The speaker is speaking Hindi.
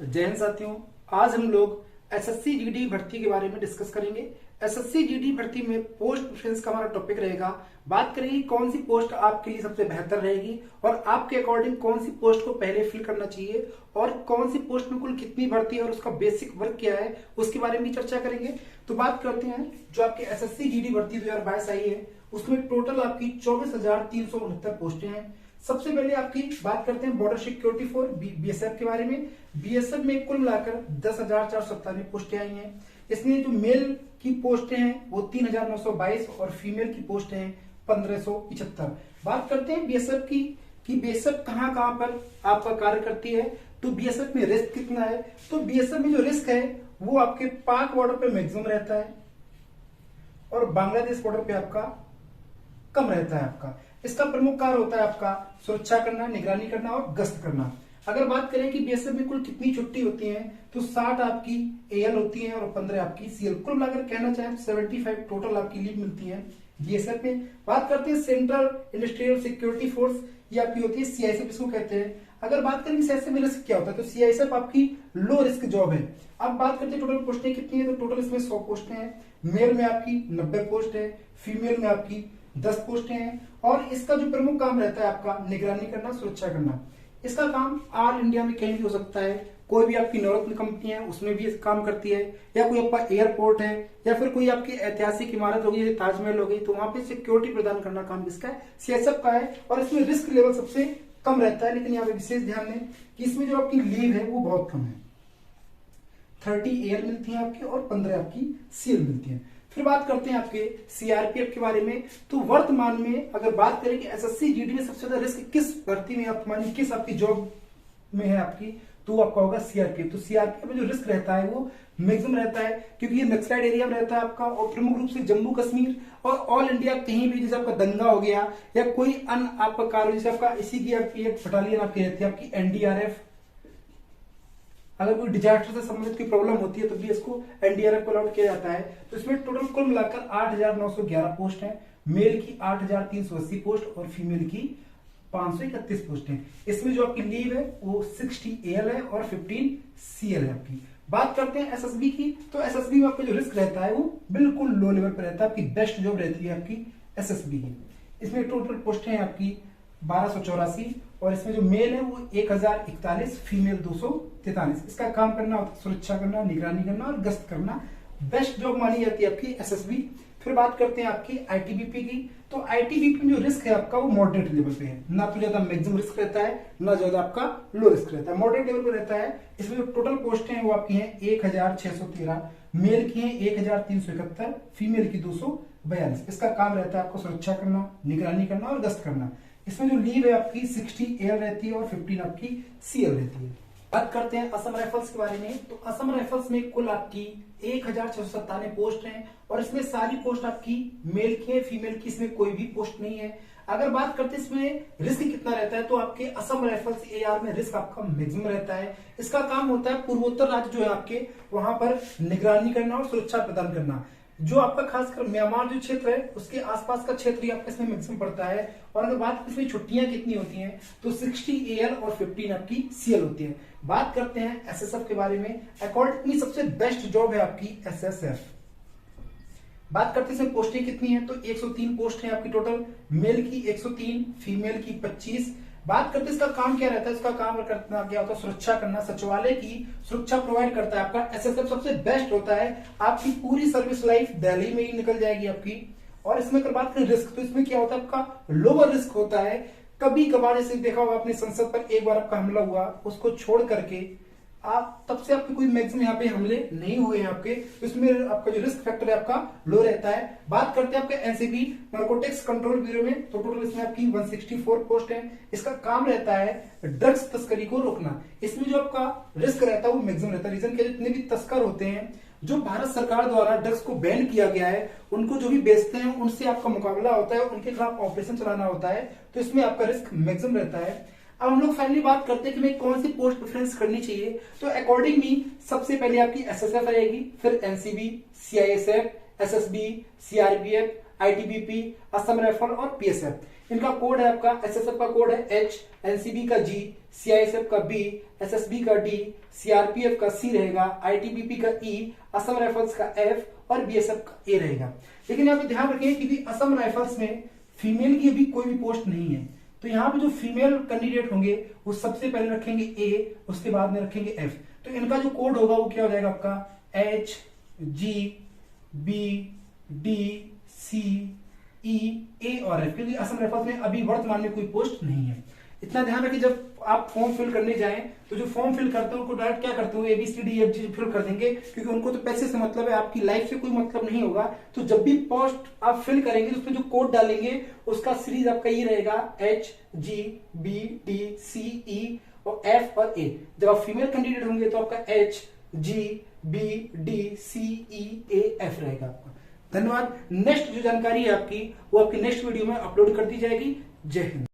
जय हिंद साथियों। आज हम लोग एसएससी जीडी भर्ती के बारे में डिस्कस करेंगे। एसएससी जीडी भर्ती में पोस्ट प्रेफरेंस का हमारा टॉपिक रहेगा। बात करेंगे कौन सी पोस्ट आपके लिए सबसे बेहतर रहेगी और आपके अकॉर्डिंग कौन सी पोस्ट को पहले फिल करना चाहिए और कौन सी पोस्ट में कुल कितनी भर्ती है और उसका बेसिक वर्क क्या है उसके बारे में चर्चा करेंगे। तो बात करते हैं जो आपके एसएससी जीडी भर्ती 2022 आई है उसमें टोटल आपकी 24,369 पोस्टें हैं। सबसे पहले आपकी बात करते हैं बॉर्डर सिक्योरिटी फोर्स बीएसएफ के बारे में। बीएसएफ में कुल मिलाकर 10,497 पोस्टें आई हैं। इसमें जो मेल की पोस्टें हैं वो 3,922 और फीमेल की पोस्टें हैं 1,575। बात करते हैं बीएसएफ की कि बीएसएफ कहां पर आपका कार्य करती है। तो बीएसएफ में रिस्क कितना है, तो बीएसएफ में जो रिस्क है वो आपके पाक बॉर्डर पे मैक्सिमम रहता है और बांग्लादेश बॉर्डर पे आपका कम रहता है। आपका इसका प्रमुख कार्य होता है आपका सुरक्षा करना, निगरानी करना और गश्त करना। अगर बात करें कि बीएसएफ में कुल कितनी छुट्टी होती है तो 60 आपकी एएल होती है और 15 आपकी सीएल। कुल मिलाकर कहना चाहें 75 टोटल आपकी लीव मिलती है बीएसएफ में। बात करते हैं सेंट्रल इंडस्ट्रियल सिक्योरिटी फोर्स, ये आपकी होती है सीआईएसएफ इसको कहते हैं। अगर बात करें सीआईएसएफ में रिस्क क्या होता है तो सीआईएसएफ आपकी लो रिस्क जॉब है। अब बात करते हैं टोटल पोस्टें कितनी है तो टोटल इसमें 100 पोस्टें हैं। मेल में आपकी 90 पोस्ट है, फीमेल में आपकी 10 पोस्टें हैं और इसका जो प्रमुख काम रहता है आपका निगरानी करना, सुरक्षा करना। इसका काम ऑल इंडिया में कहीं भी हो सकता है। कोई भी आपकी नवरत्न कंपनी है उसमें भी काम करती है, या कोई आपका एयरपोर्ट है या फिर कोई आपकी ऐतिहासिक इमारत होगी जैसे ताजमहल हो गई तो वहां पे सिक्योरिटी प्रदान करना काम किसका है, सीएसएफ का है। और इसमें रिस्क लेवल सबसे कम रहता है, लेकिन यहाँ पे विशेष ध्यान दें कि इसमें जो आपकी लीव है वो बहुत कम है। 30 एयर मिलती है आपकी और 15 आपकी सीएल मिलती है। फिर बात करते हैं आपके सीआरपीएफ के बारे में। तो वर्तमान में अगर बात करें कि एसएससी जीडी में सबसे ज्यादा रिस्क किस भर्ती में आप मानी किस आपकी जॉब में है आपकी, तो आपका होगा सीआरपीएफ। तो सीआरपीएफ में जो रिस्क रहता है वो मैक्सिमम रहता है क्योंकि ये नक्सलाइट एरिया में रहता है आपका और प्रमुख रूप से जम्मू कश्मीर और ऑल इंडिया कहीं भी जैसे आपका दंगा हो गया या कोई अन्य आपका कार्य जैसे आपका इसी की आपकी एक बटालियन आपकी रहती है आपकी एनडीआरएफ। अगर कोई डिजास्टर से संबंधित कोई प्रॉब्लम होती है तो भी इसको एनडीआरएफ को अलॉट किया जाता है। तो इसमें टोटल कुल मिलाकर 8,911 पोस्ट है। मेल की 8,380 पोस्ट और फीमेल की 531 पोस्ट है। इसमें जो आपकी लीव है वो 60 एएल है और 15 सीएल है आपकी। बात करते हैं एसएसबी की, तो एसएसबी में आपका जो रिस्क रहता है वो बिल्कुल लो लेवल पर रहता है। आपकी बेस्ट जॉब रहती है आपकी एसएसबी की। इसमें टोटल पोस्ट है आपकी 1284 और इसमें जो मेल है वो 1,041, फीमेल 243। इसका काम करना होता है सुरक्षा करना, निगरानी करना और गश्त करना। बेस्ट जॉब मानी जाती है आपकी एसएसबी। फिर बात करते हैं आपकी आईटीबीपी की, तो आईटीबीपी में जो रिस्क है आपका वो मॉडरेट लेवल पे है। ना तो ज्यादा मैक्सिमम रिस्क रहता है ना ज्यादा आपका लो रिस्क रहता है, मॉडरेट लेवल पे रहता है। इसमें जो टोटल पोस्टें हैं वो आपकी हैं 1,613, मेल की हैं 1,371, फीमेल की 242। इसका काम रहता है आपको सुरक्षा करना, निगरानी करना और गश्त करना। इसमें जो लीव है आपकी 60 एयर रहती है और 15 आपकी सीएल रहती है। बात करते हैं असम राइफल्स के बारे में, तो असम राइफल्स में कुल आपकी 1,697 पोस्ट हैं और इसमें सारी पोस्ट आपकी मेल की है, फीमेल की इसमें कोई भी पोस्ट नहीं है। अगर बात करते हैं इसमें रिस्क कितना रहता है तो आपके असम राइफल्स एआर में रिस्क आपका मैक्सिमम रहता है। इसका काम होता है पूर्वोत्तर राज्य जो है आपके वहां पर निगरानी करना और सुरक्षा प्रदान करना। जो आपका खासकर म्यांमार जो क्षेत्र है उसके आसपास का क्षेत्र ही आपका इसमें मैक्सिमम पड़ता है। और अगर बात इसमें छुट्टियां कितनी होती हैं तो 60 एएल और 15 आपकी सीएल होती है। बात करते हैं एसएसएफ के बारे में। अकॉर्डिंग सबसे बेस्ट जॉब है आपकी एसएसएफ। बात करते हैं पोस्टें कितनी है तो 103 पोस्ट है आपकी टोटल। मेल की 103, फीमेल की 25। बात करते हैं इसका काम क्या रहता है, इसका काम करना क्या होता है सुरक्षा करना, सचिवालय की सुरक्षा प्रोवाइड करता है आपका एसएसएफ। सबसे बेस्ट होता है, आपकी पूरी सर्विस लाइफ दिल्ली में ही निकल जाएगी आपकी। और इसमें अगर बात करें रिस्क तो इसमें क्या होता है आपका लोअर रिस्क होता है। कभी कभार जैसे देखा होगा आपने संसद पर एक बार आपका हमला हुआ, उसको छोड़ करके आप तब से आपके कोई मैक्सिमम यहाँ पे हमले नहीं हुए हैं आपके, तो इसमें आपका जो रिस्क फैक्टर है आपका लो रहता है। बात करते हैं आपके एनसीबी नारकोटिक्स कंट्रोल ब्यूरो में, तो टोटल इसमें आपकी 164 पोस्ट है। इसका काम रहता है ड्रग्स तस्करी को रोकना। इसमें जो आपका रिस्क रहता है वो मैक्सिमम रहता है। रीजन के जितने भी तस्कर होते हैं जो भारत सरकार द्वारा ड्रग्स को बैन किया गया है उनको जो भी बेचते हैं उनसे आपका मुकाबला होता है, उनके खिलाफ ऑपरेशन चलाना होता है, तो इसमें आपका रिस्क मैक्सिमम रहता है। अब हम लोग फाइनली बात करते हैं कि मैं कौन सी पोस्ट प्रेफरेंस करनी चाहिए। तो अकॉर्डिंग मी सबसे पहले आपकी एसएसएफ रहेगी, फिर NCB, CISF, SSB, CRPF, ITBP, Assam rifle और पीएसएफ। इनका कोड है आपका एसएसएफ का कोड है H, एनसीबी का G, सीआईएसएफ का B, एसएसबी का D, सीआरपीएफ का C रहेगा, आईटीबीपी का E, असम राइफल्स का F और बीएसएफ का A रहेगा। लेकिन यहाँ पे ध्यान रखिए कि असम राइफल्स में फीमेल की अभी कोई भी पोस्ट नहीं है, तो यहाँ पे जो फीमेल कैंडिडेट होंगे वो सबसे पहले रखेंगे A, उसके बाद में रखेंगे F। तो इनका जो कोड होगा वो क्या हो जाएगा आपका H, G, B, D, C, E, A और F, क्योंकि असम राइफल्स में अभी वर्तमान में कोई पोस्ट नहीं है। इतना ध्यान रखिए जब आप फॉर्म फिल करने जाएं तो जो फॉर्म फिल करते हैं उनको डायरेक्ट क्या करते हो ABCDEFG फिल कर देंगे, क्योंकि उनको तो पैसे से मतलब है, आपकी लाइफ से कोई मतलब नहीं होगा। तो जब भी पोस्ट आप फिल करेंगे तो उसमें जो कोड डालेंगे उसका सीरीज आपका ये रहेगा H, G, B, D, C, E और F और A। जब आप फीमेल कैंडिडेट होंगे तो आपका H, G, B, D, C, E, A, F रहेगा आपका। धन्यवाद। नेक्स्ट जो जानकारी है आपकी वो आपकी नेक्स्ट वीडियो में अपलोड कर दी जाएगी। जय हिंद।